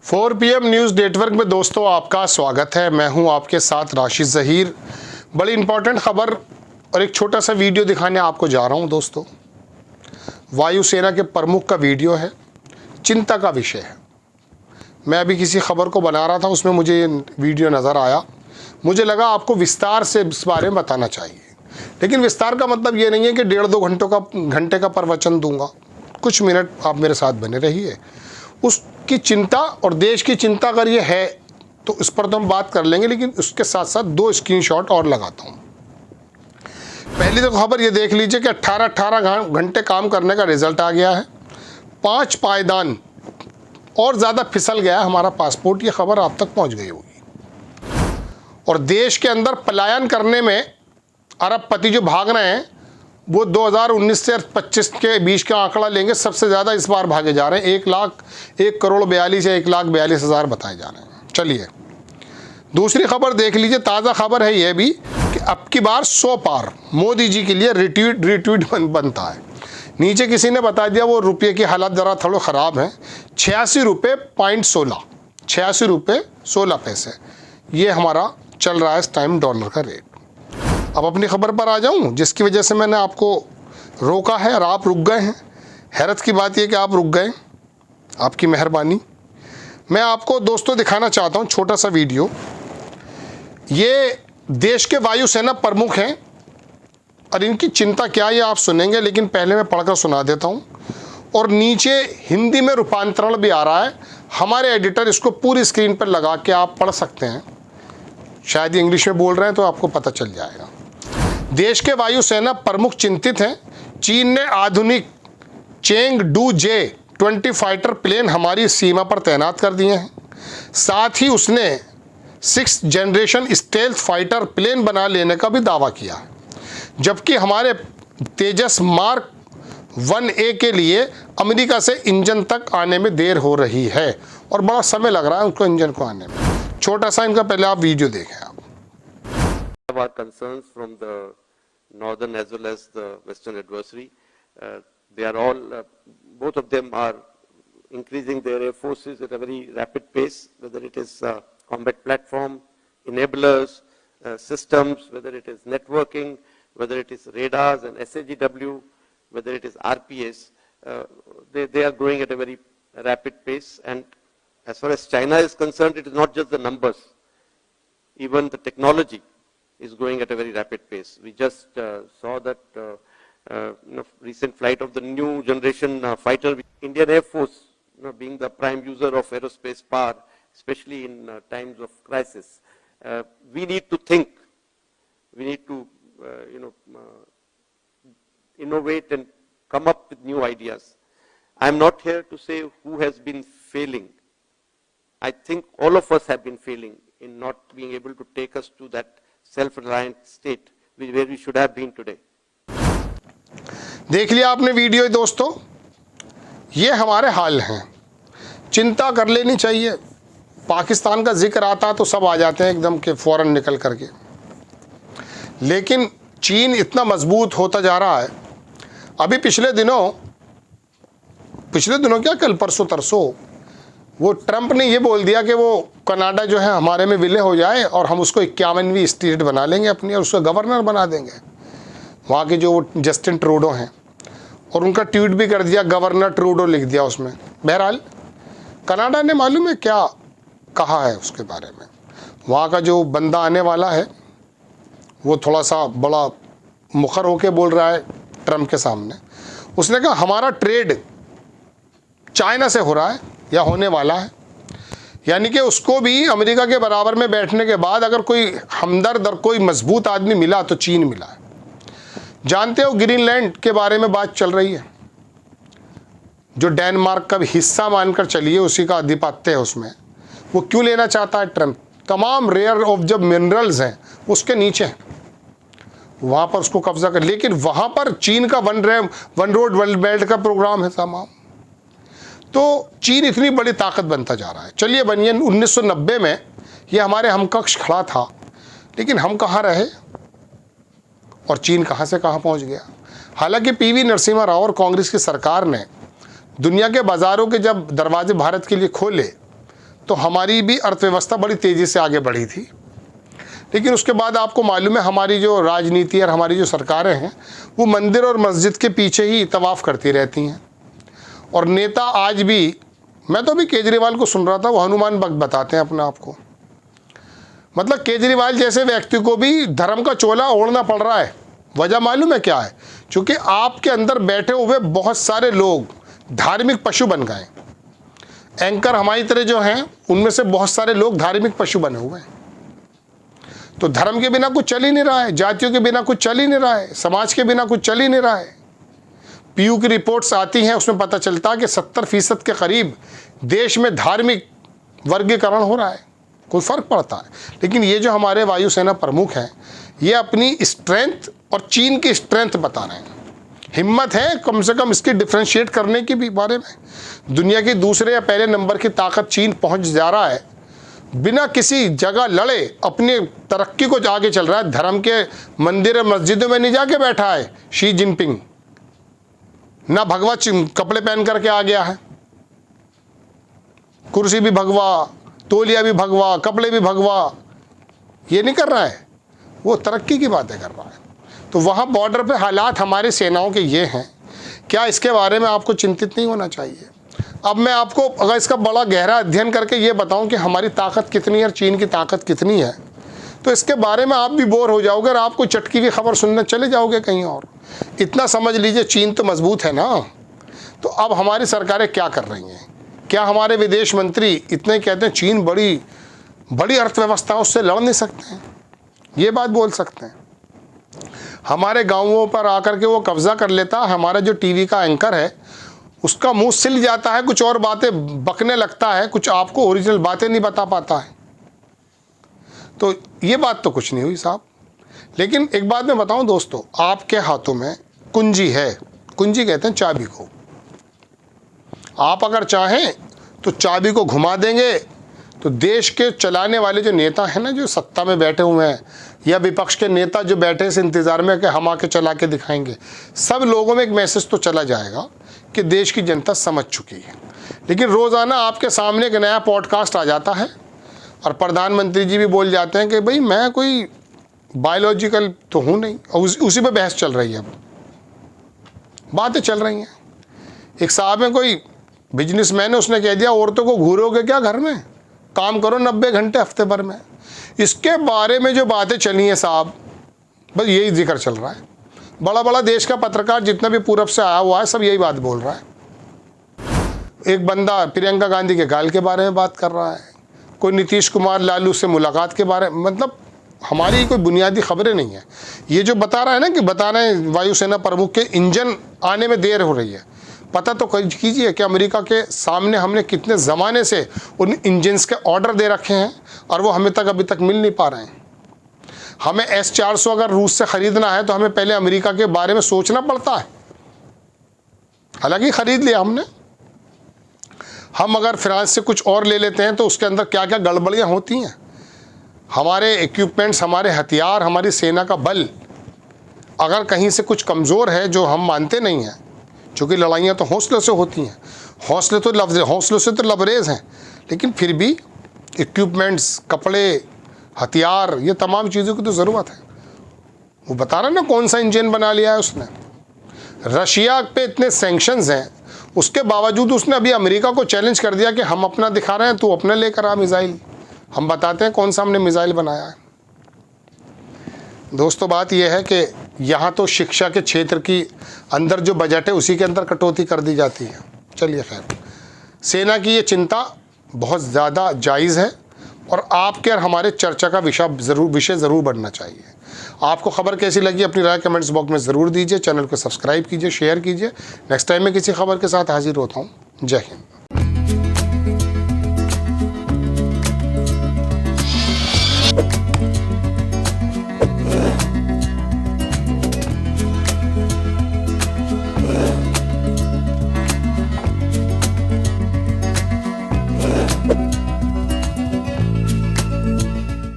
4 PM news network में दोस्तों आपका स्वागत है। मैं हूं आपके साथ राशिद ज़हीर। बड़ी इंपॉर्टेंट खबर और एक छोटा सा वीडियो दिखाने आपको जा रहा हूं दोस्तों। वायुसेना के प्रमुख का वीडियो है, चिंता का विषय है। मैं अभी किसी खबर को बना रहा था, उसमें मुझे ये वीडियो नज़र आया। मुझे लगा आपको विस्तार से इस बारे में बताना चाहिए, लेकिन विस्तार का मतलब ये नहीं है कि 1.5-2 घंटे का प्रवचन दूंगा। कुछ मिनट आप मेरे साथ बने रहिए। उसकी चिंता और देश की चिंता अगर ये है तो इस पर तो हम बात कर लेंगे, लेकिन उसके साथ साथ 2 स्क्रीनशॉट और लगाता हूँ। पहली तो खबर ये देख लीजिए कि 18 घंटे काम करने का रिजल्ट आ गया है। 5 पायदान और ज़्यादा फिसल गया है हमारा पासपोर्ट। ये खबर आप तक पहुँच गई होगी। और देश के अंदर पलायन करने में अरबपति जो भाग रहे हैं वो 2019 से 25 के बीच का आंकड़ा लेंगे, सबसे ज़्यादा इस बार भागे जा रहे हैं। 1,42 या 1,42,000 बताए जा रहे हैं। चलिए दूसरी खबर देख लीजिए। ताज़ा खबर है ये भी कि अब की बार 100 पार मोदी जी के लिए रिट्वीट बनता है। नीचे किसी ने बता दिया, वो रुपये की हालत ज़रा थोड़ा ख़राब है। 86 रुपये पॉइंट 16, 86 रुपये 16 पैसे ये हमारा चल रहा है इस टाइम डॉलर का रेट। अब अपनी खबर पर आ जाऊं, जिसकी वजह से मैंने आपको रोका है और आप रुक गए हैं। हैरत की बात यह कि आप रुक गए, आपकी मेहरबानी। मैं आपको दोस्तों दिखाना चाहता हूं छोटा सा वीडियो। ये देश के वायुसेना प्रमुख हैं और इनकी चिंता क्या है ये आप सुनेंगे, लेकिन पहले मैं पढ़कर सुना देता हूं। और नीचे हिंदी में रूपांतरण भी आ रहा है। हमारे एडिटर इसको पूरी स्क्रीन पर लगा के आप पढ़ सकते हैं। शायद इंग्लिश में बोल रहे हैं तो आपको पता चल जाएगा। देश के वायुसेना प्रमुख चिंतित हैं। चीन ने आधुनिक चेंगडू-J-20 फाइटर प्लेन हमारी सीमा पर तैनात कर दिए हैं। साथ ही उसने 6th generation stealth fighter plane बना लेने का भी दावा किया, जबकि हमारे तेजस मार्क 1A के लिए अमेरिका से इंजन तक आने में देर हो रही है और बड़ा समय लग रहा है उनको इंजन को आने में। छोटा सा इनका पहले आप वीडियो देखें। आप our concerns from the northern as well as the western adversary. They are all, both of them are increasing their air forces at a very rapid pace, whether it is combat platform, enablers, systems, whether it is networking, whether it is radars and SAGW, whether it is RPS. They are growing at a very rapid pace. And as far as China is concerned, it is not just the numbers, even the technology is growing at a very rapid pace. We just saw that recent flight of the new generation fighter. Indian Air Force, being the prime user of aerospace power, especially in times of crisis, we need to think, we need to innovate and come up with new ideas. I am not here to say who has been failing. I think all of us have been failing in not being able to take us to that self-reliant state where we should have been today. देख लिया आपने video दोस्तों। ये हमारे हाल हैं, चिंता कर लेनी चाहिए। पाकिस्तान का जिक्र आता तो सब आ जाते हैं एकदम के फौरन निकल करके, लेकिन चीन इतना मजबूत होता जा रहा है। अभी पिछले दिनों क्या कल परसों तरसों वो ट्रंप ने ये बोल दिया कि वो कनाडा जो है हमारे में विलय हो जाए और हम उसको 51वीं स्टेट बना लेंगे अपनी और उसको गवर्नर बना देंगे। वहाँ के जो जस्टिन ट्रूडो हैं, और उनका ट्वीट भी कर दिया, गवर्नर ट्रूडो लिख दिया उसमें। बहरहाल कनाडा ने मालूम है क्या कहा है उसके बारे में। वहाँ का जो बंदा आने वाला है वो थोड़ा सा बड़ा मुखर होके बोल रहा है ट्रंप के सामने। उसने कहा हमारा ट्रेड चाइना से हो रहा है या होने वाला है, यानी कि उसको भी अमेरिका के बराबर में बैठने के बाद अगर कोई हमदर्द और कोई मजबूत आदमी मिला तो चीन मिला है। जानते हो ग्रीनलैंड के बारे में बात चल रही है, जो डेनमार्क का भी हिस्सा मानकर चलिए, उसी का आधिपत्य है उसमें। वो क्यों लेना चाहता है ट्रंप? तमाम रेयर ऑफ जब मिनरल्स हैं उसके नीचे हैं, वहाँ पर उसको कब्जा कर। लेकिन वहाँ पर चीन का वन रोड वन बेल्ट का प्रोग्राम है तमाम। तो चीन इतनी बड़ी ताकत बनता जा रहा है। चलिए बनिए, 1990 में ये हमारे हमकक्ष खड़ा था, लेकिन हम कहाँ रहे और चीन कहाँ से कहाँ पहुँच गया। हालांकि पीवी नरसिम्हा राव और कांग्रेस की सरकार ने दुनिया के बाज़ारों के जब दरवाजे भारत के लिए खोले तो हमारी भी अर्थव्यवस्था बड़ी तेज़ी से आगे बढ़ी थी। लेकिन उसके बाद आपको मालूम है हमारी जो राजनीति और हमारी जो सरकारें हैं वो मंदिर और मस्जिद के पीछे ही तवाफ़ करती रहती हैं। और नेता आज भी, मैं तो अभी केजरीवाल को सुन रहा था, वो हनुमान भक्त बताते हैं अपने आप को। मतलब केजरीवाल जैसे व्यक्ति को भी धर्म का चोला ओढ़ना पड़ रहा है। वजह मालूम है क्या है? क्योंकि आपके अंदर बैठे हुए बहुत सारे लोग धार्मिक पशु बन गए। एंकर हमारी तरह जो हैं उनमें से बहुत सारे लोग धार्मिक पशु बने हुए हैं। तो धर्म के बिना कुछ चल ही नहीं रहा है, जातियों के बिना कुछ चल ही नहीं रहा है, समाज के बिना कुछ चल ही नहीं रहा है। पीयू की रिपोर्ट्स आती हैं, उसमें पता चलता है कि 70% के करीब देश में धार्मिक वर्गीकरण हो रहा है, कोई फ़र्क पड़ता है। लेकिन ये जो हमारे वायुसेना प्रमुख हैं ये अपनी स्ट्रेंथ और चीन की स्ट्रेंथ बता रहे हैं। हिम्मत है कम से कम इसकी डिफ्रेंशिएट करने की भी बारे में। दुनिया की दूसरे या पहले नंबर की ताकत चीन पहुंच जा रहा है, बिना किसी जगह लड़े अपनी तरक्की को आगे चल रहा है। धर्म के मंदिर मस्जिदों में नहीं जाके बैठा है शी जिनपिंग, ना भगवा कपड़े पहन करके आ गया है, कुर्सी भी भगवा, तौलिया भी भगवा, कपड़े भी भगवा, ये नहीं कर रहा है, वो तरक्की की बातें कर रहा है। तो वहाँ बॉर्डर पे हालात हमारी सेनाओं के ये हैं, क्या इसके बारे में आपको चिंतित नहीं होना चाहिए? अब मैं आपको अगर इसका बड़ा गहरा अध्ययन करके ये बताऊं कि हमारी ताकत कितनी है और चीन की ताकत कितनी है, तो इसके बारे में आप भी बोर हो जाओगे और आपको चटकी की खबर सुनने चले जाओगे कहीं और। इतना समझ लीजिए चीन तो मजबूत है ना। तो अब हमारी सरकारें क्या कर रही हैं? क्या हमारे विदेश मंत्री इतने कहते हैं चीन बड़ी बड़ी अर्थव्यवस्था, उससे लड़ नहीं सकते हैं? ये बात बोल सकते हैं। हमारे गाँवों पर आकर के वो कब्जा कर लेता, हमारा जो टीवी का एंकर है उसका मुंह सिल जाता है, कुछ और बातें बकने लगता है, कुछ आपको ओरिजिनल बातें नहीं बता पाता है। तो ये बात तो कुछ नहीं हुई साहब। लेकिन एक बात मैं बताऊं दोस्तों, आपके हाथों में कुंजी है, कुंजी कहते हैं चाबी को। आप अगर चाहें तो चाबी को घुमा देंगे तो देश के चलाने वाले जो नेता हैं ना, जो सत्ता में बैठे हुए हैं, या विपक्ष के नेता जो बैठे इस इंतज़ार में कि हम आके चला के दिखाएंगे, सब लोगों में एक मैसेज तो चला जाएगा कि देश की जनता समझ चुकी है। लेकिन रोज़ाना आपके सामने एक नया पॉडकास्ट आ जाता है और प्रधानमंत्री जी भी बोल जाते हैं कि भाई मैं कोई बायोलॉजिकल तो हूँ नहीं, और उसी पे बहस चल रही है, अब बातें चल रही हैं। एक साहब है कोई बिजनेसमैन है, उसने कह दिया औरतों को घूरोगे क्या घर में, काम करो 90 घंटे हफ्ते भर में। इसके बारे में जो बातें चली हैं साहब, बस यही जिक्र चल रहा है। बड़ा बड़ा देश का पत्रकार जितना भी पूरब से आया हुआ है सब यही बात बोल रहा है। एक बंदा प्रियंका गांधी के गाल के बारे में बात कर रहा है, कोई नीतीश कुमार लालू से मुलाकात के बारे में। मतलब हमारी कोई बुनियादी खबरें नहीं है। ये जो बता रहा है ना कि बता रहे हैं वायुसेना प्रमुख के इंजन आने में देर हो रही है, पता तो कीजिए कि अमेरिका के सामने हमने कितने ज़माने से उन इंजन्स के ऑर्डर दे रखे हैं और वो हमें तक अभी तक मिल नहीं पा रहे हैं। हमें S-400 अगर रूस से ख़रीदना है तो हमें पहले अमेरिका के बारे में सोचना पड़ता है। हालांकि ख़रीद लिया हमने। हम अगर फ्रांस से कुछ और ले लेते हैं तो उसके अंदर क्या क्या गड़बड़ियाँ होती हैं। हमारे इक्विपमेंट्स, हमारे हथियार, हमारी सेना का बल अगर कहीं से कुछ कमज़ोर है, जो हम मानते नहीं हैं, क्योंकि लड़ाइयाँ तो हौसले से होती हैं, हौसलों से तो लबरेज हैं, लेकिन फिर भी इक्विपमेंट्स, कपड़े, हथियार, ये तमाम चीज़ों की तो ज़रूरत है। वो बता रहा ना कौन सा इंजन बना लिया है उसने। रशिया पे इतने सैंक्शंस हैं, उसके बावजूद उसने अभी अमेरिका को चैलेंज कर दिया कि हम अपना दिखा रहे हैं, तू अपना लेकर आ मिसाइल, हम बताते हैं कौन सा हमने मिसाइल बनाया है। दोस्तों बात यह है कि यहाँ तो शिक्षा के क्षेत्र की अंदर जो बजट है उसी के अंदर कटौती कर दी जाती है। चलिए खैर, सेना की ये चिंता बहुत ज़्यादा जायज़ है और आपके और हमारे चर्चा का विषय ज़रूर बनना चाहिए। आपको खबर कैसी लगी अपनी राय कमेंट्स बॉक्स में ज़रूर दीजिए। चैनल को सब्सक्राइब कीजिए, शेयर कीजिए। नेक्स्ट टाइम मैं किसी खबर के साथ हाजिर होता हूँ। जय हिंद।